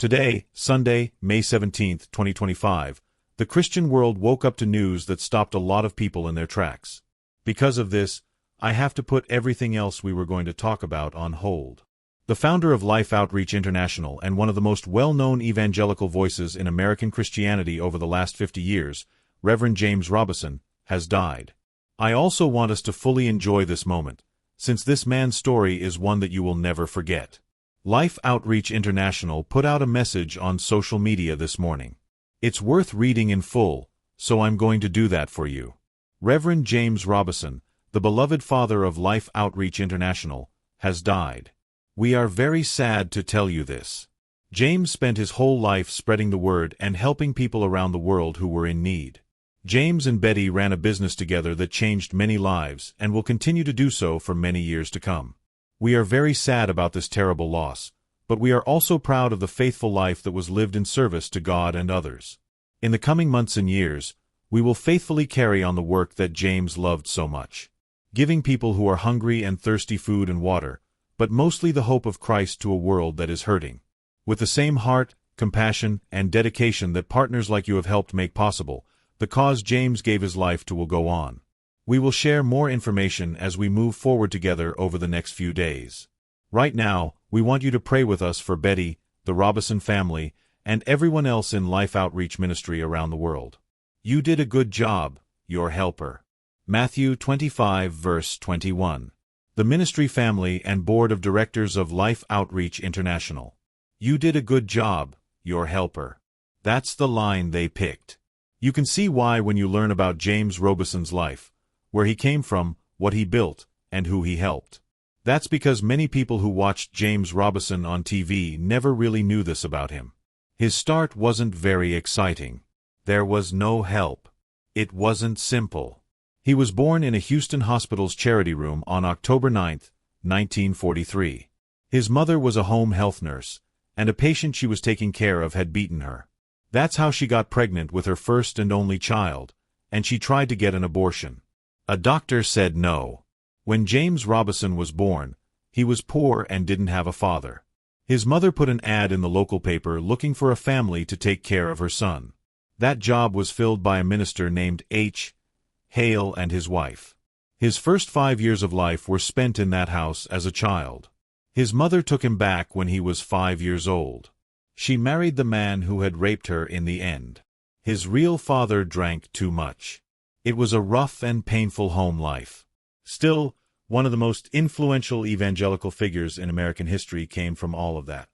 Today, Sunday, May 17, 2025, the Christian world woke up to news that stopped a lot of people in their tracks. Because of this, I have to put everything else we were going to talk about on hold. The founder of Life Outreach International and one of the most well-known evangelical voices in American Christianity over the last 50 years, Reverend James Robison, has died. I also want us to fully enjoy this moment, since this man's story is one that you will never forget. Life Outreach International put out a message on social media this morning. It's worth reading in full, so I'm going to do that for you. Reverend James Robison, the beloved father of Life Outreach International, has died. We are very sad to tell you this. James spent his whole life spreading the word and helping people around the world who were in need. James and Betty ran a business together that changed many lives and will continue to do so for many years to come. We are very sad about this terrible loss, but we are also proud of the faithful life that was lived in service to God and others. In the coming months and years, we will faithfully carry on the work that James loved so much, giving people who are hungry and thirsty food and water, but mostly the hope of Christ to a world that is hurting. With the same heart, compassion, and dedication that partners like you have helped make possible, the cause James gave his life to will go on. We will share more information as we move forward together over the next few days. Right now, we want you to pray with us for Betty, the Robison family, and everyone else in Life Outreach Ministry around the world. You did a good job, your helper. Matthew 25 verse 21. The ministry family and board of directors of Life Outreach International. You did a good job, your helper. That's the line they picked. You can see why when you learn about James Robison's life, where he came from, what he built, and who he helped. That's because many people who watched James Robison on TV never really knew this about him. His start wasn't very exciting. There was no help. It wasn't simple. He was born in a Houston hospital's charity room on October 9, 1943. His mother was a home health nurse, and a patient she was taking care of had beaten her. That's how she got pregnant with her first and only child, and she tried to get an abortion. A doctor said no. When James Robison was born, he was poor and didn't have a father. His mother put an ad in the local paper looking for a family to take care of her son. That job was filled by a minister named H. Hale and his wife. His first 5 years of life were spent in that house as a child. His mother took him back when he was 5 years old. She married the man who had raped her in the end. His real father drank too much. It was a rough and painful home life. Still, one of the most influential evangelical figures in American history came from all of that.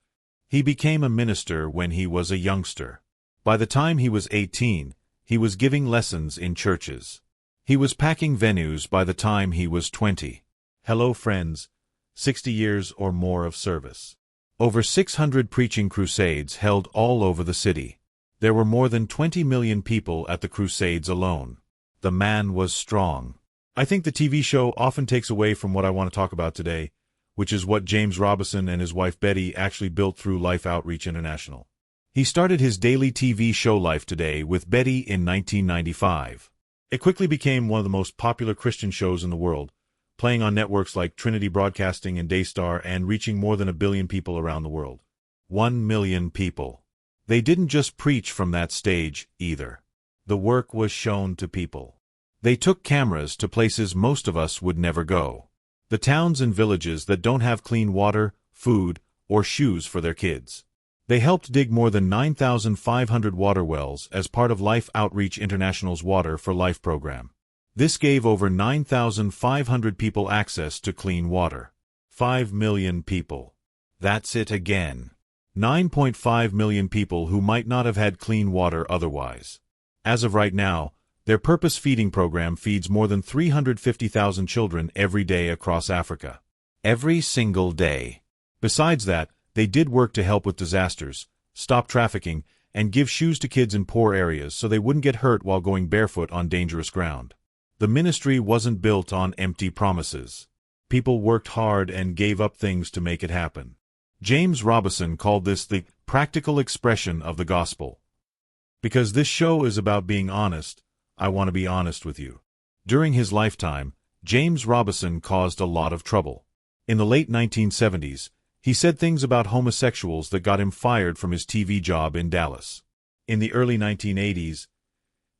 He became a minister when he was a youngster. By the time he was 18, he was giving lessons in churches. He was packing venues by the time he was 20. Hello friends, 60 years or more of service. Over 600 preaching crusades held all over the city. There were more than 20 million people at the crusades alone. The man was strong. I think the TV show often takes away from what I want to talk about today, which is what James Robison and his wife Betty actually built through Life Outreach International. He started his daily TV show Life Today with Betty in 1995. It quickly became one of the most popular Christian shows in the world, playing on networks like Trinity Broadcasting and Daystar and reaching more than 1 billion people around the world. 1 million people. They didn't just preach from that stage, either. The work was shown to people. They took cameras to places most of us would never go. The towns and villages that don't have clean water, food, or shoes for their kids. They helped dig more than 9,500 water wells as part of Life Outreach International's Water for Life program. This gave over 9,500 people access to clean water. 5 million people. That's it again. 9.5 million people who might not have had clean water otherwise. As of right now, their purpose feeding program feeds more than 350,000 children every day across Africa. Every single day. Besides that, they did work to help with disasters, stop trafficking, and give shoes to kids in poor areas so they wouldn't get hurt while going barefoot on dangerous ground. The ministry wasn't built on empty promises. People worked hard and gave up things to make it happen. James Robison called this the practical expression of the gospel. Because this show is about being honest, I want to be honest with you. During his lifetime, James Robison caused a lot of trouble. In the late 1970s, He said things about homosexuals that got him fired from his TV job in Dallas. In the early 1980s,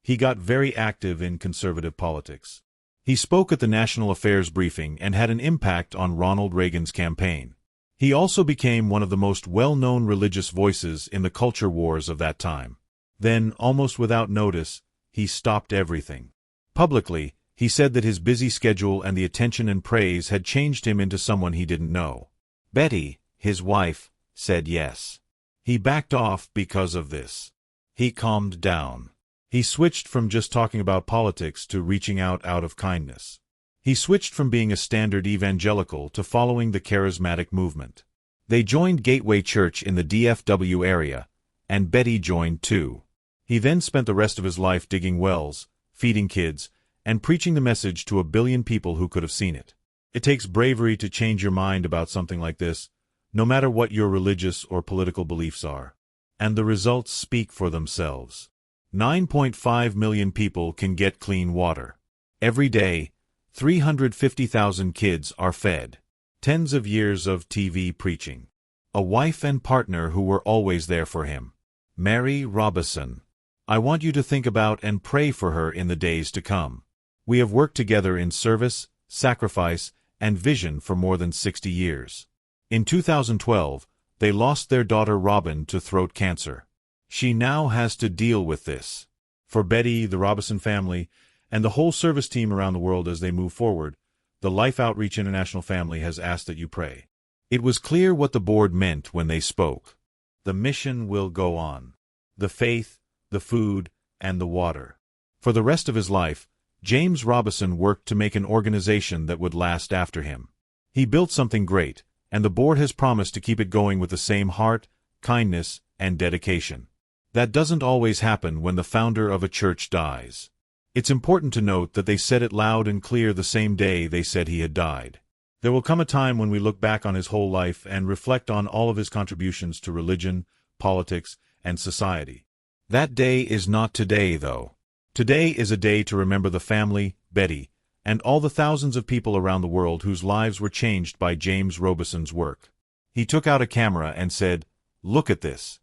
he got very active in conservative politics. He spoke at the National Affairs Briefing and had an impact on Ronald Reagan's campaign. He also became one of the most well-known religious voices in the culture wars of that time. Then, almost without notice, he stopped everything. Publicly, he said that his busy schedule and the attention and praise had changed him into someone he didn't know. Betty, his wife, said yes. He backed off because of this. He calmed down. He switched from just talking about politics to reaching out of kindness. He switched from being a standard evangelical to following the charismatic movement. They joined Gateway Church in the DFW area, and Betty joined too. He then spent the rest of his life digging wells, feeding kids, and preaching the message to 1 billion people who could have seen it. It takes bravery to change your mind about something like this, no matter what your religious or political beliefs are. And the results speak for themselves. 9.5 million people can get clean water. Every day, 350,000 kids are fed. Tens of years of TV preaching. A wife and partner who were always there for him. Mary Robison. I want you to think about and pray for her in the days to come. We have worked together in service, sacrifice, and vision for more than 60 years. In 2012, they lost their daughter Robin to throat cancer. She now has to deal with this. For Betty, the Robison family, and the whole service team around the world as they move forward, the Life Outreach International family has asked that you pray. It was clear what the board meant when they spoke. The mission will go on. The faith, the food, and the water. For the rest of his life, James Robison worked to make an organization that would last after him. He built something great, and the board has promised to keep it going with the same heart, kindness, and dedication. That doesn't always happen when the founder of a church dies. It's important to note that they said it loud and clear the same day they said he had died. There will come a time when we look back on his whole life and reflect on all of his contributions to religion, politics, and society. That day is not today, though. Today is a day to remember the family, Betty, and all the thousands of people around the world whose lives were changed by James Robison's work. He took out a camera and said, "Look at this.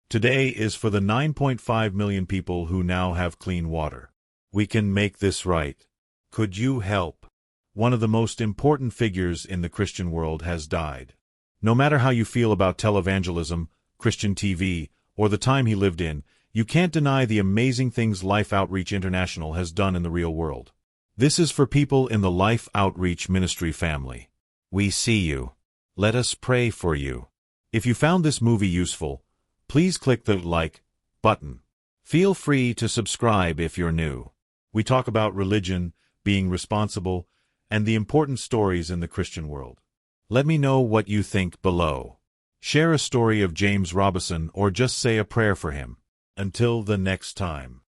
Today is for the 9.5 million people who now have clean water. We can make this right. Could you help?" One of the most important figures in the Christian world has died. No matter how you feel about televangelism, Christian TV, or the time he lived in, you can't deny the amazing things Life Outreach International has done in the real world. This is for people in the Life Outreach Ministry family. We see you. Let us pray for you. If you found this movie useful, please click the like button. Feel free to subscribe if you're new. We talk about religion, being responsible, and the important stories in the Christian world. Let me know what you think below. Share a story of James Robison or just say a prayer for him. Until the next time.